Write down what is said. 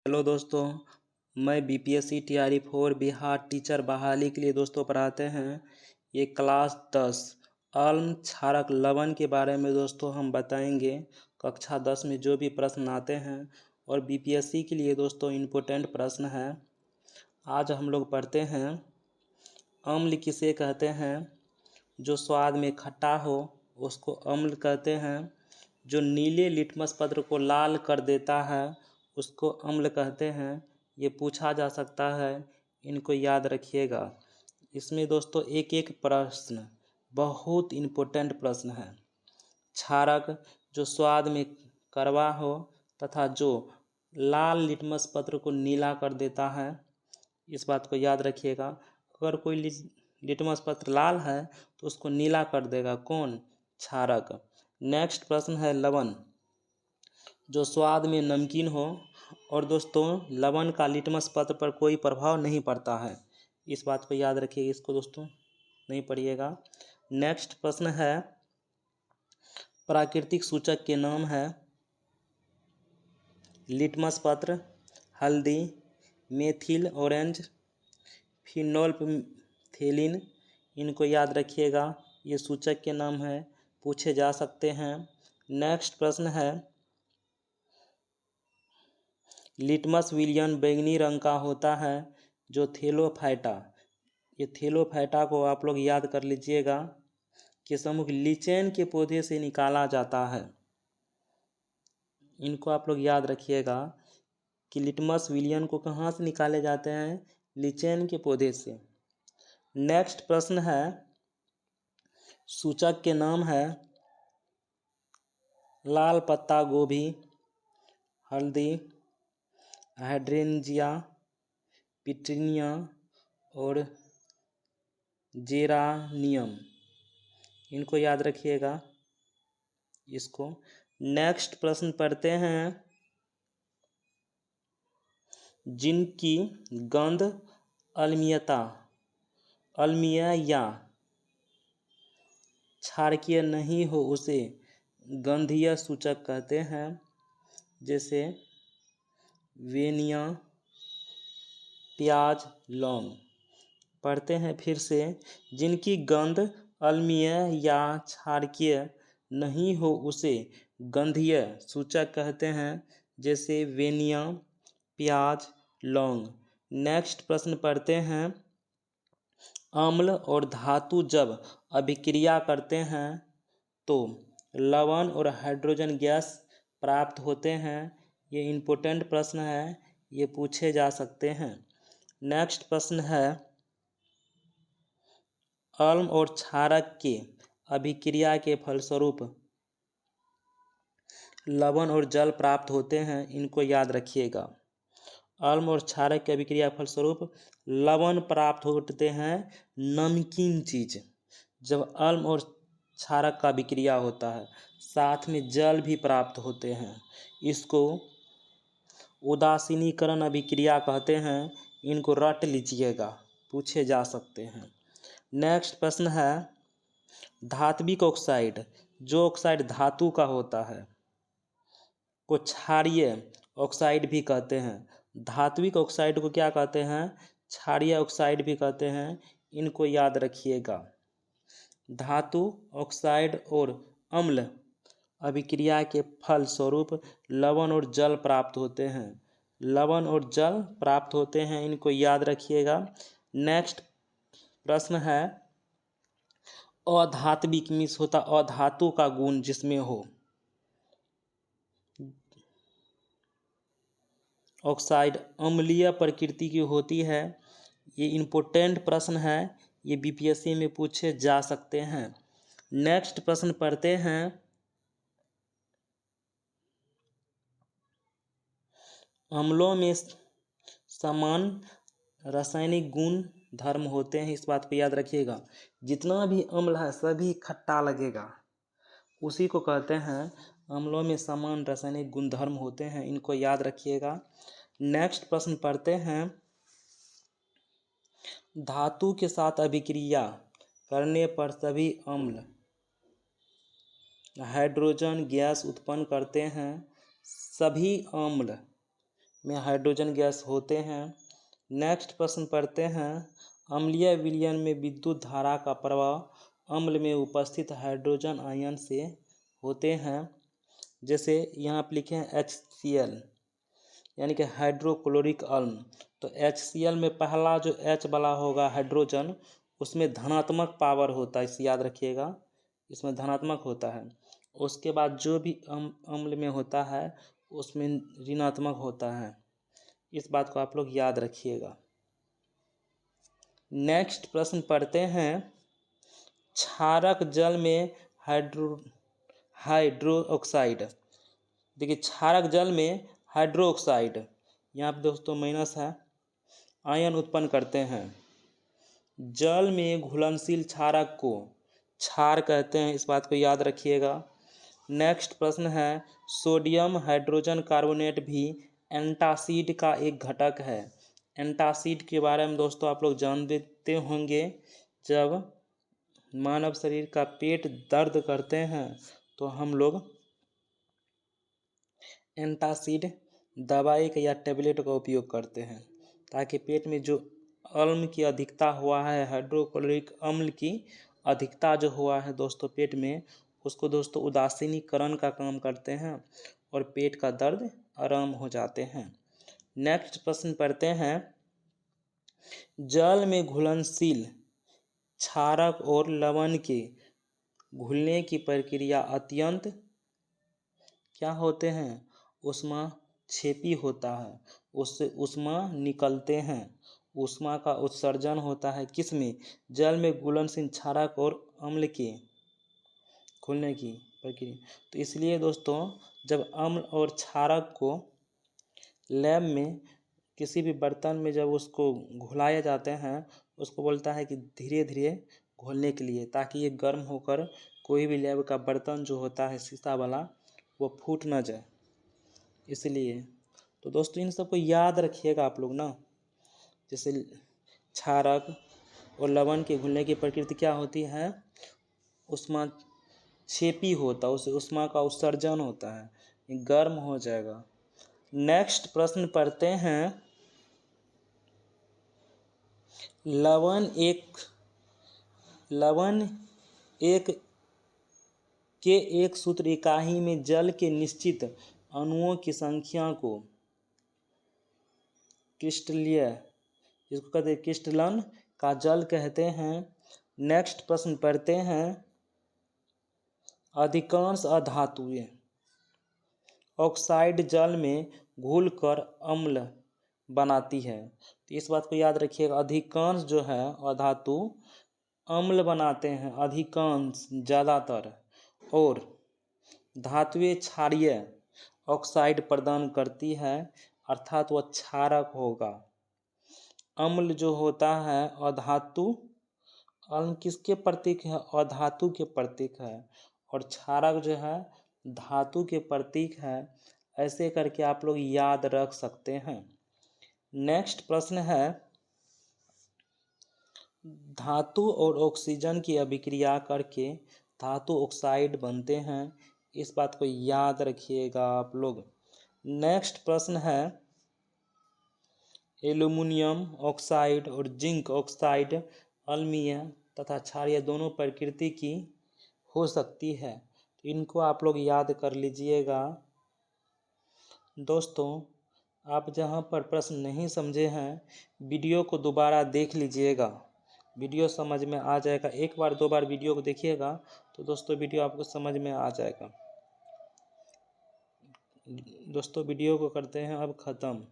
Hello दोस्तों, मैं BPSC तैयारी फॉर बिहार टीचर बहाली के लिए दोस्तों पढ़ाते हैं। ये क्लास 10 अम्ल क्षारक लवण के बारे में दोस्तों हम बताएंगे। कक्षा 10 में जो भी प्रश्न आते हैं और बीपीएससी के लिए दोस्तों इम्पोर्टेंट प्रश्न है। आज हम लोग पढ़ते हैं अम्ल किसे कहते हैं। जो स्वाद में खट्टा हो उसको अम्ल कहते हैं। जो नीले लिटमस पत्र को लाल कर देता है उसको अम्ल कहते हैं। ये पूछा जा सकता है, इनको याद रखिएगा। इसमें दोस्तों एक एक प्रश्न बहुत इम्पोर्टेंट प्रश्न है। क्षारक जो स्वाद में कड़वा हो तथा जो लाल लिटमस पत्र को नीला कर देता है, इस बात को याद रखिएगा। अगर कोई लिटमस पत्र लाल है तो उसको नीला कर देगा कौन? क्षारक। नेक्स्ट प्रश्न है लवण जो स्वाद में नमकीन हो और दोस्तों लवण का लिटमस पत्र पर कोई प्रभाव नहीं पड़ता है। इस बात को याद रखिए, इसको दोस्तों नहीं पढ़िएगा। नेक्स्ट प्रश्न है प्राकृतिक सूचक के नाम है लिटमस पत्र, हल्दी, मेथिल ऑरेंज, फिनोल्फथेलिन। इनको याद रखिएगा, ये सूचक के नाम है, पूछे जा सकते हैं। नेक्स्ट प्रश्न है लिटमस विलियन बैंगनी रंग का होता है जो थेलोफाइटा। ये थेलोफाइटा को आप लोग याद कर लीजिएगा कि समूह लीचेन के पौधे से निकाला जाता है। इनको आप लोग याद रखिएगा कि लिटमस विलियन को कहाँ से निकाले जाते हैं? लीचेन के पौधे से। नेक्स्ट प्रश्न है सूचक के नाम है लाल पत्ता गोभी, हल्दी, हाइड्रेंजिया, पिटूनिया और जेरानियम। इनको याद रखिएगा इसको। नेक्स्ट प्रश्न पढ़ते हैं जिनकी गंध अम्लीय या क्षारकीय नहीं हो उसे गंधीय सूचक कहते हैं। जैसे वेनिया, प्याज, लौंग। पढ़ते हैं फिर से। जिनकी गंध अम्लीय या क्षारकीय नहीं हो उसे गंधीय सूचक कहते हैं। जैसे वेनिया, प्याज, लौंग। नेक्स्ट प्रश्न पढ़ते हैं अम्ल और धातु जब अभिक्रिया करते हैं तो लवण और हाइड्रोजन गैस प्राप्त होते हैं। ये इम्पोर्टेंट प्रश्न है, ये पूछे जा सकते हैं। नेक्स्ट प्रश्न है अम्ल और क्षारक के अभिक्रिया के फलस्वरूप लवण और जल प्राप्त होते हैं। इनको याद रखिएगा। अम्ल और क्षारक के अभिक्रिया फलस्वरूप लवण प्राप्त होते हैं, नमकीन चीज। जब अम्ल और क्षारक का अभिक्रिया होता है साथ में जल भी प्राप्त होते हैं। इसको उदासीनीकरण अभिक्रिया कहते हैं। इनको रट लीजिएगा, पूछे जा सकते हैं। नेक्स्ट प्रश्न है धात्विक ऑक्साइड जो ऑक्साइड धातु का होता है को क्षारीय ऑक्साइड भी कहते हैं। धात्विक ऑक्साइड को क्या कहते हैं? क्षारीय ऑक्साइड भी कहते हैं। इनको याद रखिएगा। धातु, ऑक्साइड और अम्ल अभिक्रिया के फल स्वरूप लवण और जल प्राप्त होते हैं। लवण और जल प्राप्त होते हैं, इनको याद रखिएगा। नेक्स्ट प्रश्न है अधात्विक मीन्स होता अधातु का गुण जिसमें हो। ऑक्साइड अम्लीय प्रकृति की होती है। ये इम्पोर्टेंट प्रश्न है, ये बीपीएससी में पूछे जा सकते हैं। नेक्स्ट प्रश्न पढ़ते हैं अम्लों में समान रासायनिक गुण धर्म होते हैं। इस बात को याद रखिएगा। जितना भी अम्ल है सभी खट्टा लगेगा, उसी को कहते हैं अम्लों में समान रासायनिक गुणधर्म होते हैं। इनको याद रखिएगा। नेक्स्ट प्रश्न पढ़ते हैं धातु के साथ अभिक्रिया करने पर सभी अम्ल हाइड्रोजन गैस उत्पन्न करते हैं। सभी अम्ल में हाइड्रोजन गैस होते हैं। नेक्स्ट प्रश्न पढ़ते हैं, अम्लीय विलयन में विद्युत धारा का प्रवाह अम्ल में उपस्थित हाइड्रोजन आयन से होते हैं। जैसे यहाँ आप लिखे हैं HCl यानी कि हाइड्रोक्लोरिक अम्ल। तो HCl में पहला जो H वाला होगा हाइड्रोजन, उसमें धनात्मक पावर होता है, इसे याद रखिएगा, इसमें धनात्मक होता है। उसके बाद जो भी अम्ल में होता है उसमें ऋणात्मक होता है। इस बात को आप लोग याद रखिएगा। नेक्स्ट प्रश्न पढ़ते हैं, क्षारक जल में हाइड्रो ऑक्साइड। देखिए क्षारक जल में हाइड्रो ऑक्साइड, यहाँ पे दोस्तों माइनस है, आयन उत्पन्न करते हैं। जल में घुलनशील क्षारक को क्षार कहते हैं, इस बात को याद रखिएगा। नेक्स्ट प्रश्न है, सोडियम हाइड्रोजन कार्बोनेट भी एंटासिड का एक घटक है। एंटासिड के बारे में दोस्तों आप लोग जानते होंगे, जब मानव शरीर का पेट दर्द करते हैं तो हम लोग एंटासिड दवाई का या टेबलेट का उपयोग करते हैं, ताकि पेट में जो अम्ल की अधिकता हुआ है, हाइड्रोक्लोरिक अम्ल की अधिकता जो हुआ है दोस्तों पेट में, उसको दोस्तों उदासीनीकरण का काम करते हैं और पेट का दर्द आराम हो जाते हैं। नेक्स्ट प्रश्न पढ़ते हैं, जल में घुलनशील क्षारक और लवण के घुलने की प्रक्रिया अत्यंत क्या होते हैं, ऊष्माक्षेपी होता है, उससे ऊष्मा निकलते हैं, ऊष्मा का उत्सर्जन होता है। किसमें, जल में घुलनशील क्षारक और अम्ल के घुलने की प्रक्रिया। तो इसलिए दोस्तों जब अम्ल और क्षारक को लैब में किसी भी बर्तन में जब उसको घुलाया जाते हैं, उसको बोलता है कि धीरे धीरे घोलने के लिए, ताकि ये गर्म होकर कोई भी लैब का बर्तन जो होता है शीशा वाला वो फूट ना जाए, इसलिए। तो दोस्तों इन सबको याद रखिएगा आप लोग ना। जैसे क्षारक और लवण के घुलने की प्रकृति क्या होती है, ऊष्माक्षेपी होता है, उससे ऊष्मा का उत्सर्जन होता है, ये गर्म हो जाएगा। नेक्स्ट प्रश्न पढ़ते हैं, लवण एक सूत्र इकाई में जल के निश्चित अणुओं की संख्या को क्रिस्टलीय, जिसको कहते हैं क्रिस्टलन का जल कहते हैं। नेक्स्ट प्रश्न पढ़ते हैं, अधिकांश अधातुएं ऑक्साइड जल में घुलकर अम्ल बनाती है। तो इस बात को याद रखिएगा, अधिकांश जो है अधातु अम्ल बनाते हैं, अधिकांश ज़्यादातर, और धातुएं क्षारीय ऑक्साइड प्रदान करती है, अर्थात वह क्षारक होगा। अम्ल जो होता है अधातु, अम्ल किसके प्रतीक है, अधातु के प्रतीक है, और क्षारक जो है धातु के प्रतीक है। ऐसे करके आप लोग याद रख सकते हैं। नेक्स्ट प्रश्न है, धातु और ऑक्सीजन की अभिक्रिया करके धातु ऑक्साइड बनते हैं, इस बात को याद रखिएगा आप लोग। नेक्स्ट प्रश्न है, एल्युमिनियम ऑक्साइड और जिंक ऑक्साइड अम्लीय तथा क्षारीय दोनों प्रकृति की हो सकती है, तो इनको आप लोग याद कर लीजिएगा। दोस्तों आप जहाँ पर प्रश्न नहीं समझे हैं, वीडियो को दोबारा देख लीजिएगा, वीडियो समझ में आ जाएगा। एक बार दो बार वीडियो को देखिएगा तो दोस्तों वीडियो आपको समझ में आ जाएगा। दोस्तों वीडियो को करते हैं अब ख़त्म।